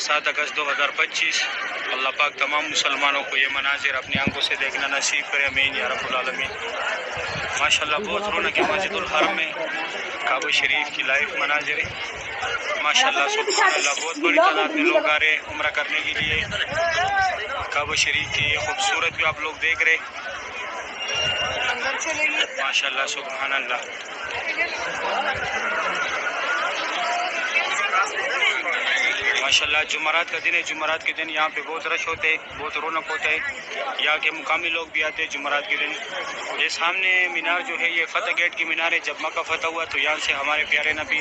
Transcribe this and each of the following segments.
7 अगस्त 2025। अल्लाह पाक तमाम मुसलमानों को ये मनाजिर अपनी आंखों से देखना नसीब करे, आमीन या रब्बुल आलमीन। माशाल्लाह बहुत रौनक है मस्जिदुल हरम में, काबा शरीफ की लाइव मनाजिर है। माशाल्लाह सुब्हानअल्लाह, बहुत बड़ी तादाद में लोग आ रहे हैं उम्रा करने के लिए। काबा शरीफ की ये खूबसूरत भी आप लोग देख रहे, माशाल्लाह सुब्हानअल्लाह। माशाल्लाह जुमरात का दिन है, जुमरात के दिन यहाँ पे बहुत रश होते हैं, बहुत रौनक होता है। यहाँ के मुकामी लोग भी आते हैं जुमरात के दिन। ये सामने मीनार जो है ये फतेह गेट की मीनार है। जब मक्का फतह हुआ तो यहाँ से हमारे प्यारे नबी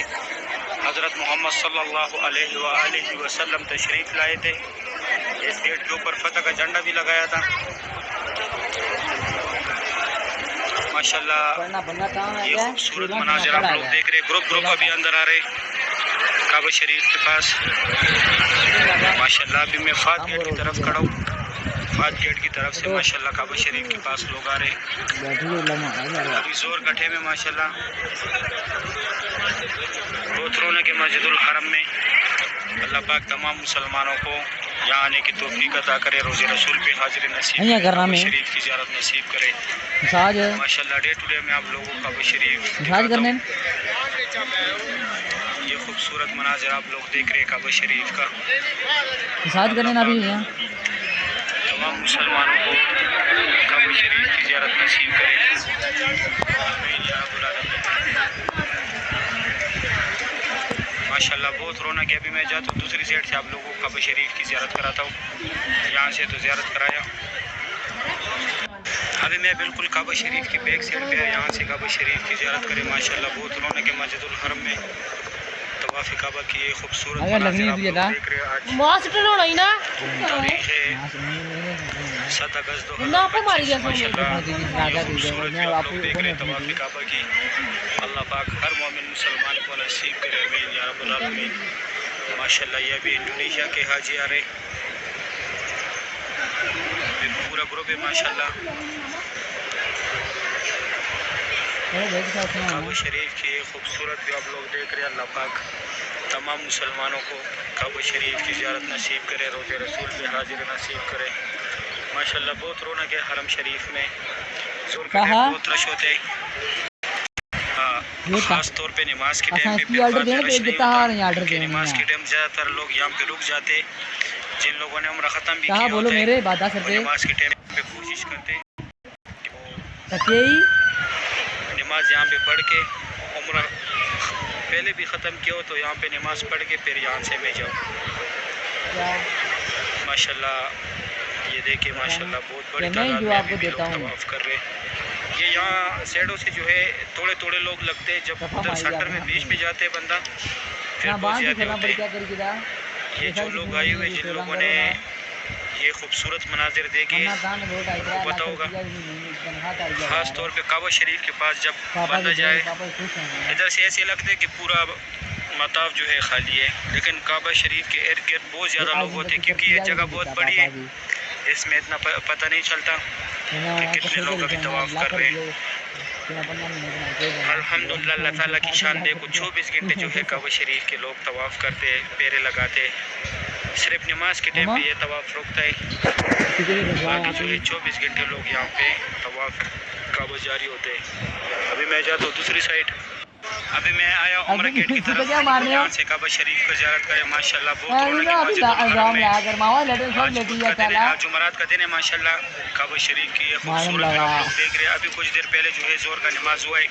हज़रत मोहम्मद सल्लल्लाहु अलैहि वसल्लम तशरीफ़ लाए थे। इस गेट के ऊपर फतह का झंडा भी लगाया था। माशाल्लाह ये खूबसूरत मनाज़िर आप लोग देख रहे, ग्रुप अभी अंदर आ रहे काबा शरीफ के पास। माशाल्लाह अभी मैं फात गेट की तरफ खड़ा हूँ, फात गेट की तरफ से माशाल्लाह काबा शरीफ के पास लोग आ रहे, अभी जोर कट्ठे में माशाल्लाह। बहुत रौनक है मस्जिदुल हरम में। अल्लाह पाक तमाम मुसलमानों को यहाँ आने की तौफीक अता करे, रोज़े रसूल पे हाजिर नसीब करे, काबा शरीफ की ज़ियारत नसीब करे माशाल्लाह। डे टू डे में आप लोगों को काबा शरीफ ये खूबसूरत मनाज़िर आप लोग देख रहे हैं काबा शरीफ का। करने ना भी तमाम मुसलमानों को काबा शरीफ की ज़ियारत नसीब करे। माशाल्लाह बहुत रौनक है। अभी मैं जाता हूँ दूसरी साइड से आप लोगों को काबा शरीफ की ज़ियारत कराता हूँ। यहाँ से तो ज़ियारत कराया, अभी मैं बिल्कुल काबा शरीफ की बैक साइड पे है, यहाँ से काबा शरीफ की ज़ियारत करें। माशाल्लाह बहुत रौनक है मस्जिदुल हरम में। तवाफ़ काबा की ये खूबसूरत तारीख है 7 अगस्त 2025। माशाल्लाह आप लोग देख रहे हैं तवाफ़ काबा की। अल्लाह पाक हर मोमिन मुसलमान को नसीब करे, आमीन या रब्बुल आलमीन। माशाल्लाह ये भी इंडोनेशिया के हाजी आ रहे, पूरा ग्रुप है माशाल्लाह। काबा शरीफ की खूबसूरत भी आप लोग देख रहे हैं। अल्लाह पाक तमाम मुसलमानों को काबा शरीफ की ज़ियारत नसीब करे, रोज़े रसूल पे हाजिर नसीब करे माशाल्लाह। बहुत रौनक है हरम शरीफ में, बहुत रश होते हैं। खास तौर पे नमाज के टाइम पे नमाज के टाइम ज़्यादातर लोग यहाँ पे रुक जाते, जिन लोगों ने उम्र ख़त्म भी किया होता है, नमाज के टाइम पे कोशिश करते नमाज यहाँ पे पढ़ के उम्र पहले भी ख़त्म किया हो तो यहाँ पे नमाज पढ़ के फिर यहाँ से मैं जाऊँ माशाल्लाह। ये देखिए माशाल्लाह बहुत बड़ी तादाद में अभी भी लोग तवाफ़ कर रहे। ये यहाँ साइडों से जो है थोड़े थोड़े लोग लगते हैं, जब उधर सेंटर में बीच में जाते हैं बंदा फिर बहुत ज़्यादा होते हैं। ये जो लोग आए हुए जिन लोगों ने ये खूबसूरत मनाजिर देखे पता होगा, ख़ास तौर पे काबा शरीफ के पास जब बंदा जाए इधर से ऐसे लगता है कि पूरा मताफ जो है खाली है, लेकिन काबा शरीफ के इर्द गिर्द बहुत ज़्यादा लोग होते हैं क्योंकि ये जगह बहुत बड़ी है। इसमें इतना पता नहीं चलता कि कितने लोग अभी तवाफ़ कर रहे हैं। अल्हम्दुलिल्लाह अल्लाह ताला की शान देखो, 24 घंटे जो है काबा शरीफ के लोग तवाफ़ करते, पैरे लगाते। सिर्फ नमाज के टाइम पे ये तवाफ़ रुकता है, बाकी जो है 24 घंटे लोग यहाँ पे तवाफ़ काबा जारी होते हैं। अभी मैं जाता हूँ दूसरी साइड, अभी मैं आया उम्रा गेट की तरफ, यहाँ से काबा शरीफ को ज़ियारत करें माशाल्लाह। बहुत रौनक है मस्जिदुल हरम में। आज जुमरात का दिन है माशाल्लाह। काबा शरीफ की ये खूबसूरत आप लोग देख रहे हैं। अभी कुछ देर पहले जो है जोर का नमाज हुआ है,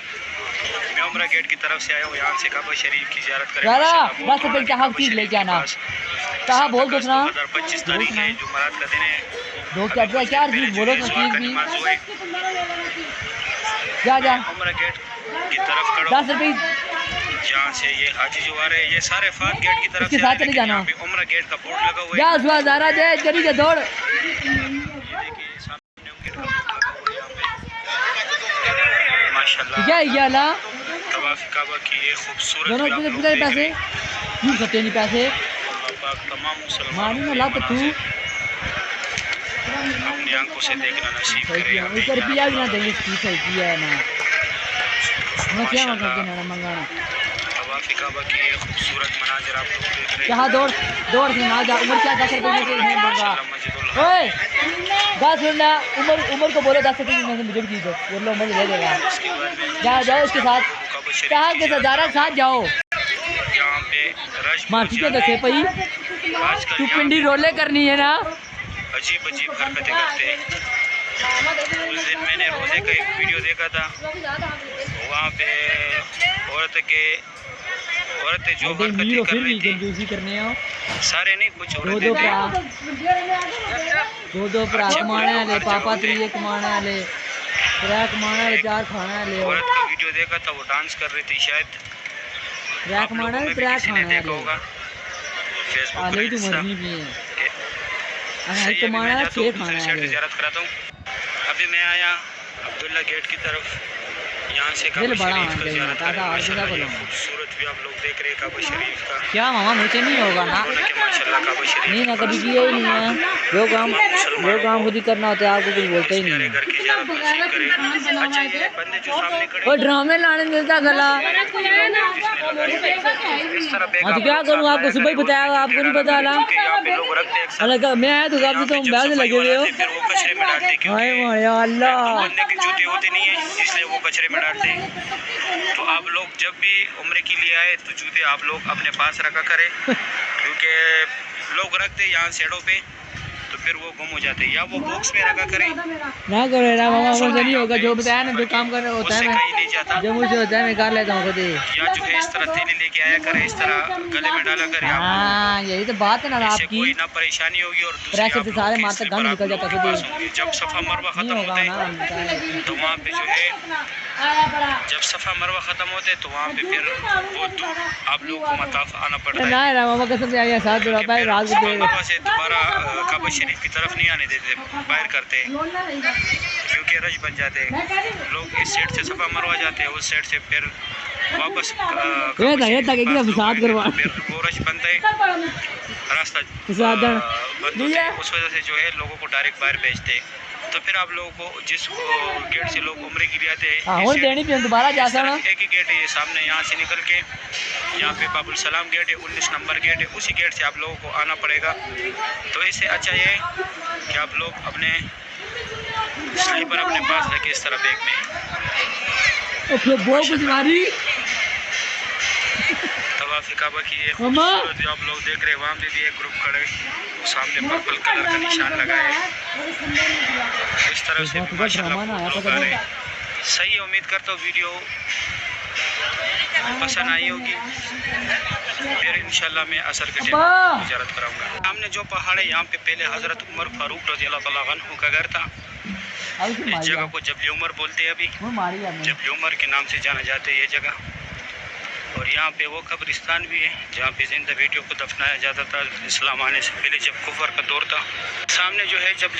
मैं उम्रा गेट की तरफ से आया हूँ, यहाँ से काबा शरीफ की ज़ियारत करें। 2025 तारीख है, जुमरात का दिन है। उम्रा गेट की तरफ खड़ा, जहाँ से ये हाजी जो आ रहे हैं ये सारे फात गेट की तरफ से जाना। उम्रा गेट का बोर्ड लगा हुआ है, माशाल्लाह। तवाफ़ काबा की ये खूबसूरत तमाम मुसलमानों अपनी आंखों से देखना नसीब करे। तवाफ़ तवाफ़ काबा की खूबसूरत मनाज़िर आप लोग देख रहे हैं। यहाँ दौड़ दौड़ से ना जा, उमर क्या 10 रुपये में से नहीं मंगा। ओए बात सुनना, उमर को बोलो 10 रुपये में से मुझे भी चीज़ दो, वो लोग मुझे दे देगा। जाओ जाओ उसके साथ, कहाँ के सजारा के साथ जाओ। यहाँ पे रश मार्केट के दसे पई तू पिंडी रोले करनी है ना, अजीब अजीब हरकतें करते हैं। उस दिन मैंने रोज़े का एक वीडियो देखा था, वहाँ पे औरतें जो हरकतें कर रही थी, करने आओ सारे नहीं कुछ दो औरतें दो भरा कमाने वाले, पापा त्रिये कमाने वाले, त्रै कमाने वाले, 4 खाने वाले। औरत का वीडियो देखा था, वो डांस कर रही थी, शायद त्रै कमाने वाले, 3 खाने देखा होगा फेसबुक वाले। रील्स तो मरनी भी है, कमाना है 6 खाने वाले। ज़ियारत कराता हूँ। अभी मैं आया अब्दुल्ला गेट की तरफ, यहाँ से काबा दिल बड़ा शरीफ का है, ज़ियारत ताज़ा करें। और माशाल्लाह बोलो। ये खूबसूरत भी आप लोग देख रहे हैं काबा शरीफ का। क्या मामा मुझे नहीं होगा ना, माशाल्लाह काबा शरीफ नहीं ना कभी किया ही नहीं है। जो काम खुद ही करना होता है, आपको कुछ बोलते ही नहीं है। घर की ज़ियारत नसीब करे। अच्छा ये बंदे जो सामने खड़े वो ड्रामे लाने मिलता गला। इस तरह हाँ तो क्या करूँ, आपको सुबह ही बताया, आपको नहीं पता ना। यहाँ पे लोग रखते हैं एक साथ। अलग मैं आया तो कब से तुम बैठ लगे हुए हो। फिर वो कचरे में डालते हैं, हाय क्योंकि माया अल्लाह, बंदे के जूते होते नहीं है, इसलिए वो कचरे में डालते हैं। तो आप लोग जब भी उम्रे के लिए आए तो जूते आप लोग अपने पास रखा करें, क्योंकि लोग रखते हैं यहाँ सेड़ों पे, तो फिर वो गुम हो जाते हैं, या वो बॉक्स में रखा करें। ना करो ना मामा, मुझे नहीं होगा। जो बताया ना, जो काम करना होता है उससे मैं, कहीं नहीं जाता। जो मुझे होता है मैं कर लेता हूँ खुद ही। या जो है इस तरह थैली लेके आया करें, इस तरह गले में डाला करें। हाँ यही तो बात है ना इससे आपकी। कोई ना परेशानी होगी और दूसरी प्रेशर आप से लोग सारे की मारते स्लीपर गंद आप निकल लोगों जाता के खुद पास ही। होंगी। जब सफ़ा मरवा नहीं ख़त्म होगा होता ना, है तो वहाँ पे जो है, जब सफ़ा मरवा ख़त्म होते हैं तो वहाँ पे फिर बहुत दूर आप लोगों को मताफ आना पड़ता है। ना मामा कसम से आया साथ क्योंकि जुड़ा फिर रात सफ़ा को मरवा से दोबारा काबा शरीफ की तरफ नहीं आने देते, बाहर करते हैं, क्योंकि रश बन जाते हैं। लोग इस साइड से सफ़ा मरवा जाते हैं, उस साइड से फिर वापस फिर वो रश बनता है, रास्ता बंद होता है। उस वजह से जो है लोगों को डायरेक्ट बाहर भेजते हैं। तो फिर आप लोगों को जिस गेट से लोग उम्रे के लिए आते हैं, दोबारा जा सकना। एक ही गेट है ये सामने, यहाँ से निकल के यहाँ पे बाबुल सलाम गेट है, 19 नंबर गेट है, उसी गेट से आप लोगों को आना पड़ेगा। तो इससे अच्छा ये कि आप लोग अपने स्लीपर अपने पास रखें, इस तरह बैग में। तवाफ़ काबा की ये खूबसूरत जो आप लोग देख रहे हैं, वहाँ पे भी एक ग्रुप खड़े, सामने पर्पल कलर का निशान लगा है। इस तरह से भी माशाल्लाह लोग आ रहे हैं। सही है, उम्मीद करता हूँ वीडियो पसंद आई होगी। फिर इंशाल्लाह मैं असर के टाइम ज़ियारत कराऊंगा। सामने जो पहाड़ है, यहाँ पे पहले हज़रत उमर फारूक रज़ी अल्लाह तआला अन्हु का घर था। इस जगह को जबल उमर बोलते हैं, अभी जबल उमर के नाम से जाना जाता है ये जगह। और यहाँ पे वो कब्रिस्तान भी है जहाँ पे जिंदा बेटियों को दफनाया जाता था इस्लाम आने से पहले, जब कुफर का दौर था। सामने जो है जबल